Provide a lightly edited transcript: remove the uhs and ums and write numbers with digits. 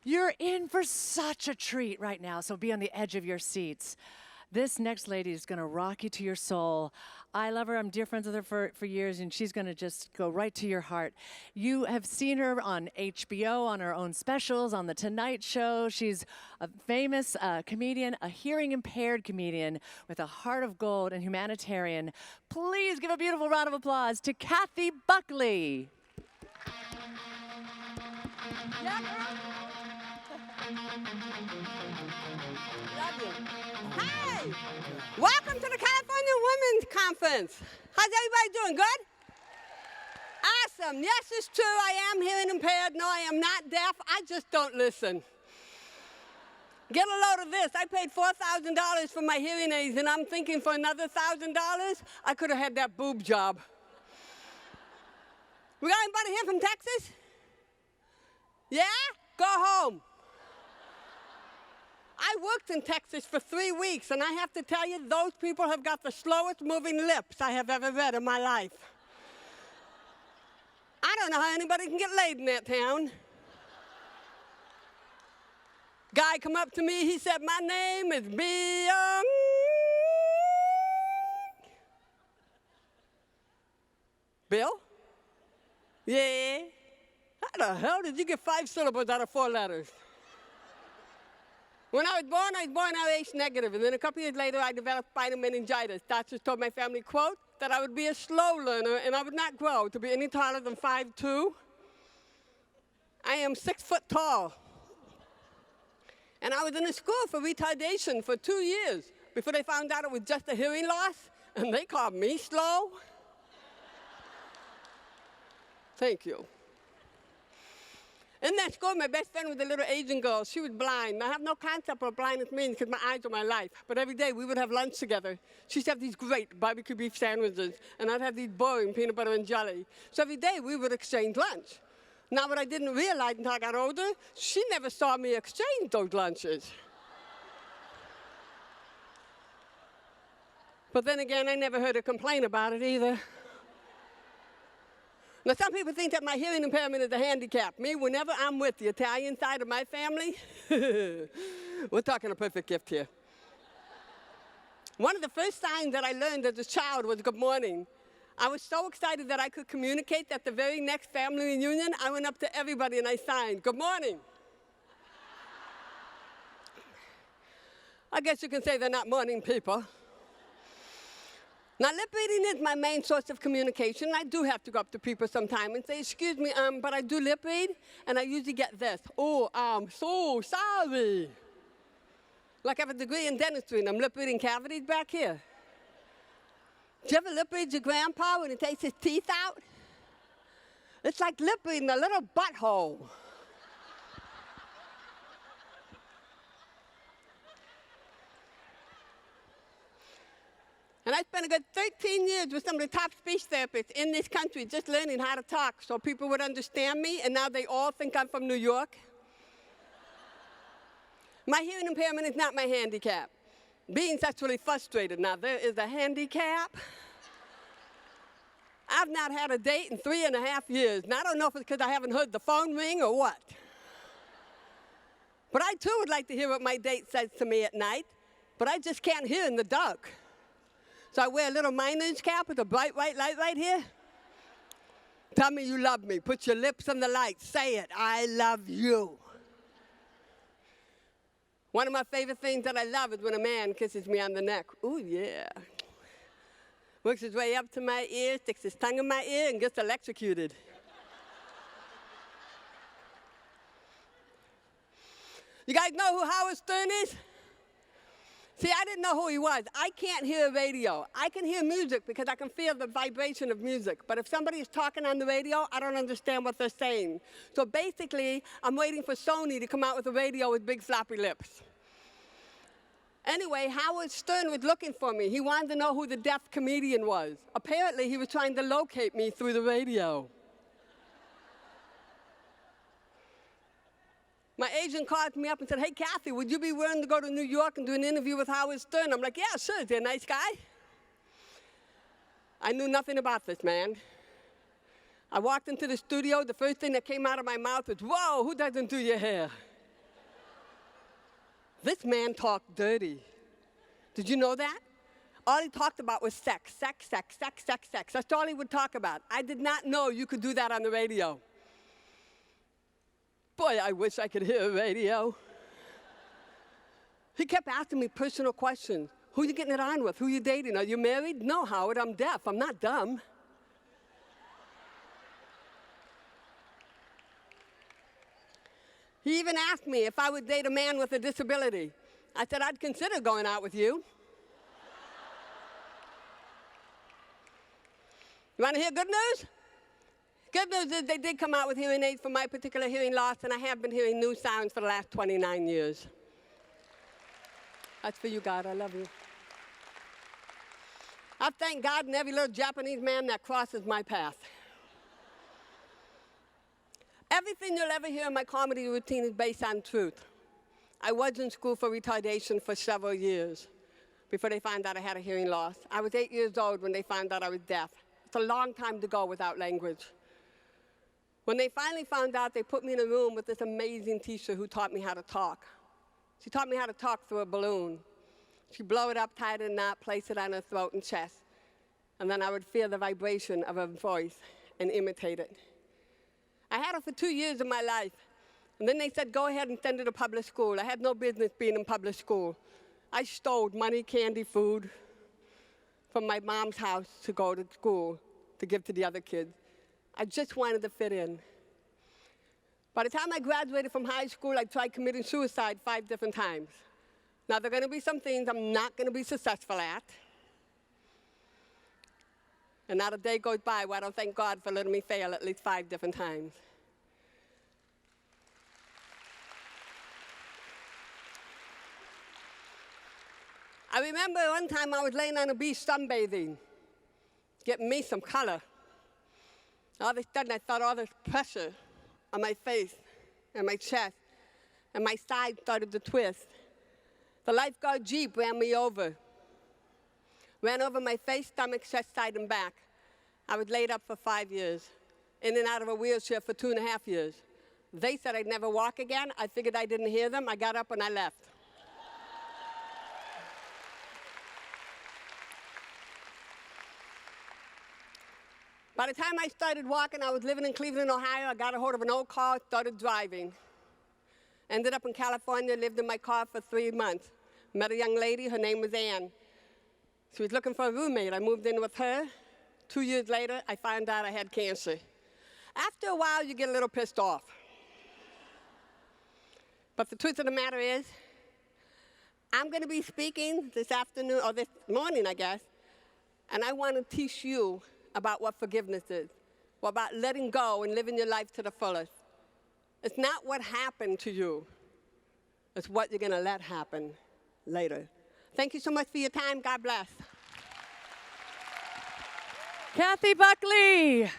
You're in for such a treat right now, so be on the edge of your seats. This next lady is going to rock you to your soul. I love her. I'm dear friends with her for years, and she's going to just go right to your heart. You have seen her on HBO, on her own specials, on The Tonight Show. She's a famous comedian, a hearing-impaired comedian with a heart of gold and humanitarian. Please give a beautiful round of applause to Kathy Buckley. Yeah, girl. Love you. Hey! Welcome to the California Women's Conference. How's everybody doing? Good? Awesome. Yes, it's true. I am hearing impaired. No, I am not deaf. I just don't listen. Get a load of this. I paid $4,000 for my hearing aids, and I'm thinking for another $1,000, I could have had that boob job. We got anybody here from Texas? Yeah? Go home. I worked in Texas for 3 weeks, and I have to tell you, those people have got the slowest moving lips I have ever read in my life. I don't know how anybody can get laid in that town. Guy come up to me, he said, my name is Bill. Bill? Yeah. How the hell did you get 5 syllables out of 4 letters? When I was born RH negative, and then a couple years later, I developed spinal meningitis. Doctors told my family, quote, that I would be a slow learner and I would not grow to be any taller than 5'2". I am 6 foot tall. And I was in a school for retardation for 2 years before they found out it was just a hearing loss, and they called me slow. Thank you. In that school, my best friend was a little Asian girl. She was blind. I have no concept of what blindness means because my eyes are my life. But every day, we would have lunch together. She used to have these great barbecue beef sandwiches, and I'd have these boring peanut butter and jelly. So every day, we would exchange lunch. Now, what I didn't realize until I got older, she never saw me exchange those lunches. But then again, I never heard her complain about it either. Now, some people think that my hearing impairment is a handicap. Me, whenever I'm with the Italian side of my family, we're talking a perfect gift here. One of the first signs that I learned as a child was good morning. I was so excited that I could communicate that the very next family reunion, I went up to everybody and I signed, good morning. I guess you can say they're not morning people. Now, lip reading is my main source of communication. I do have to go up to people sometime and say, excuse me, but I do lip read, and I usually get this. Oh, I'm so sorry. Like I have a degree in dentistry, and I'm lip reading cavities back here. Did you ever lip read your grandpa when he takes his teeth out? It's like lip reading a little butthole. And I spent a good 13 years with some of the top speech therapists in this country just learning how to talk so people would understand me, and now they all think I'm from New York. My hearing impairment is not my handicap. Being sexually frustrated, now there is a handicap. I've not had a date in 3.5 years, and I don't know if it's because I haven't heard the phone ring or what. But I too would like to hear what my date says to me at night, but I just can't hear in the dark. So I wear a little miner's cap with a bright white light right here. Tell me you love me. Put your lips on the light. Say it. I love you. One of my favorite things that I love is when a man kisses me on the neck. Ooh, yeah. Works his way up to my ear, sticks his tongue in my ear, and gets electrocuted. You guys know who Howard Stern is? See, I didn't know who he was. I can't hear radio. I can hear music because I can feel the vibration of music. But if somebody is talking on the radio, I don't understand what they're saying. So basically, I'm waiting for Sony to come out with a radio with big floppy lips. Anyway, Howard Stern was looking for me. He wanted to know who the deaf comedian was. Apparently, he was trying to locate me through the radio. My agent called me up and said, hey, Kathy, would you be willing to go to New York and do an interview with Howard Stern? I'm like, yeah, sure. Is he a nice guy? I knew nothing about this man. I walked into the studio. The first thing that came out of my mouth was, whoa, who doesn't do your hair? This man talked dirty. Did you know that? All he talked about was sex, sex, sex, sex, sex, sex. That's all he would talk about. I did not know you could do that on the radio. Boy, I wish I could hear a radio. He kept asking me personal questions. Who are you getting it on with? Who are you dating? Are you married? No, Howard, I'm deaf. I'm not dumb. He even asked me if I would date a man with a disability. I said, I'd consider going out with you. You want to hear good news? Good news is they did come out with hearing aids for my particular hearing loss, and I have been hearing new sounds for the last 29 years. That's for you, God. I love you. I thank God and every little Japanese man that crosses my path. Everything you'll ever hear in my comedy routine is based on truth. I was in school for retardation for several years before they found out I had a hearing loss. I was 8 years old when they found out I was deaf. It's a long time to go without language. When they finally found out, they put me in a room with this amazing teacher who taught me how to talk. She taught me how to talk through a balloon. She'd blow it up, tie it in a knot, place it on her throat and chest, and then I would feel the vibration of her voice and imitate it. I had her for 2 years of my life, and then they said, go ahead and send her to public school. I had no business being in public school. I stole money, candy, food from my mom's house to go to school to give to the other kids. I just wanted to fit in. By the time I graduated from high school, I tried committing suicide 5 different times. Now, there are going to be some things I'm not going to be successful at. And not a day goes by where I don't thank God for letting me fail at least 5 different times. I remember one time I was laying on a beach sunbathing, getting me some color. All of a sudden, I felt all this pressure on my face and my chest, and my side started to twist. The lifeguard Jeep ran me over. Ran over my face, stomach, chest, side, and back. I was laid up for 5 years, in and out of a wheelchair for 2.5 years. They said I'd never walk again. I figured I didn't hear them. I got up and I left. By the time I started walking, I was living in Cleveland, Ohio. I got a hold of an old car, started driving. Ended up in California, lived in my car for 3 months. Met a young lady, her name was Ann. She was looking for a roommate. I moved in with her. 2 years later, I found out I had cancer. After a while, you get a little pissed off. But the truth of the matter is, I'm going to be speaking this afternoon, or this morning, I guess, and I want to teach you about what forgiveness is, about letting go and living your life to the fullest. It's not what happened to you. It's what you're going to let happen later. Thank you so much for your time. God bless. Kathy Buckley.